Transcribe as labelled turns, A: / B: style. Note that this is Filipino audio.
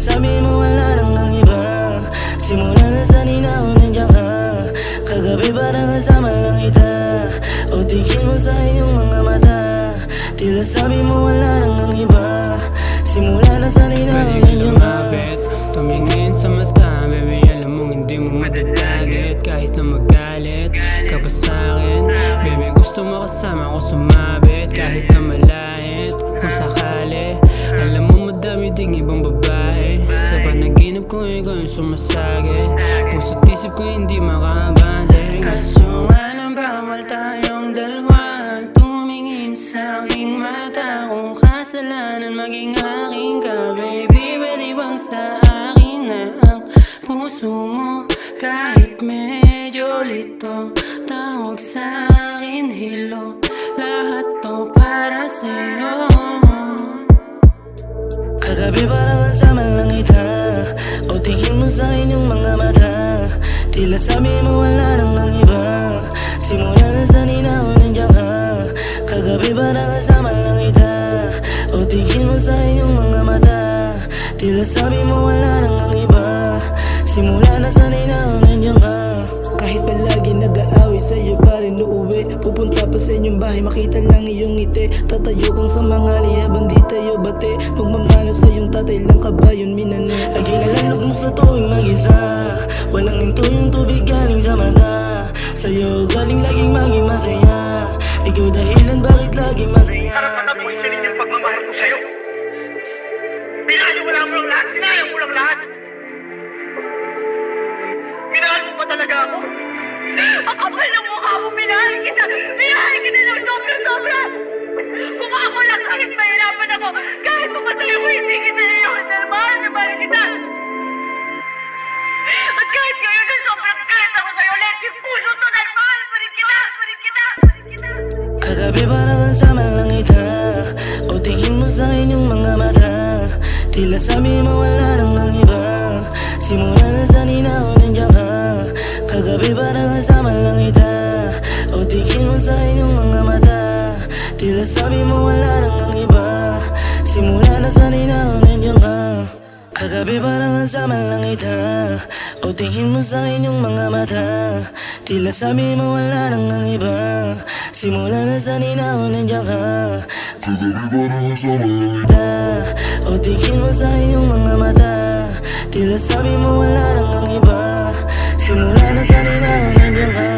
A: sabi mo wala nang ang iba. Simula na sa ninaw nandiyan ka. Kagabi parang kasama lang kita. O tingin mo sa iyong mga mata. Tila sabi mo wala nang ang iba. Simula na sa ninaw nandiyan ka.
B: Tumingin sa mata, baby, alam mong hindi mo madadagit. Kahit na magalit ka pa sa'kin, baby, gusto mo kasama ko sumabit. Kahit na malait kung sakali, alam mo madami ding ibang babae. Sa panaginip ko ikaw yung sumasagi. Puso't isip ko hindi makabalik. Kaso nga lang bawal tayong dalawa. Tumingin sa aking mata. Kung kasalanan maging aking ka, baby, pwede bang sa akin na ang puso mo? Kahit medyo lito, tawag sa akin hilo. Lahat to para sa'yo.
A: Kagabi parang kasama lang kita. O tingin mo sa inyong mga mata. Tila sabi mo wala nang ang iba. Simula na sa ninaw nandiyan ka. Kagabi parang kasama lang kita. O tingin mo sa inyong mga mata. Tila sabi mo wala nang ang iba. Simula na sa ninaw nandiyan ka. Kahit palagi nag-aaway sa'yo pa rin uuwi. Pupunta pa sa inyong bahay, makita lang iyong ngiti. Tatayo kang sa mga habang di tayo bate. Magmamano sa iyong tatay lang kabayon minane. Ay ginalalog mo sa tuwing mag-isa. Walang hinto yung tubig galing sa mata. Sa'yo galing laging maging masaya. Ikaw dahilan bakit laging masaya.
C: Karapat na puwis rin yung pagmamahal ko sa'yo. Pinalo mo lang lahat, sinayang mo lang lahat. Minahal mo pa talaga ako? Ang kapal ng mukha mo, minahal kita ng sobra-sobra. Kung ako lang, kahit mahirapan ako, kahit pumatay mo, hindi kita iyon. Mahal na mahal kita. At kahit ngayon na sobrang galit ako sa'yo, let yung puso to, dahil mahal pa rin kita.
A: Kagabi parang kasama lang kita. O tingin mo sa inyong mga mata. Tila sabi mo wala nang ang iba. Simula na sa ninaw nandiyan ka. Kagabi parang kasama lang kita. O tingin mo sa inyong mga mata. Tila sabi mo wala nang ang iba. Simula na sa ninaw nandiyan ka. Kagabi parang kasama lang kita. O tingin mo sa inyong mga mata. Tila sabi mo wala nang ang iba. Simula na sa ninaw nandiyan ka.
D: Kagabi parang kasama lang kita.
A: O tingin mo sa inyong mga mata. Tila sabi mo wala nang ang iba. Simula na sa ninaw nandiyan ka.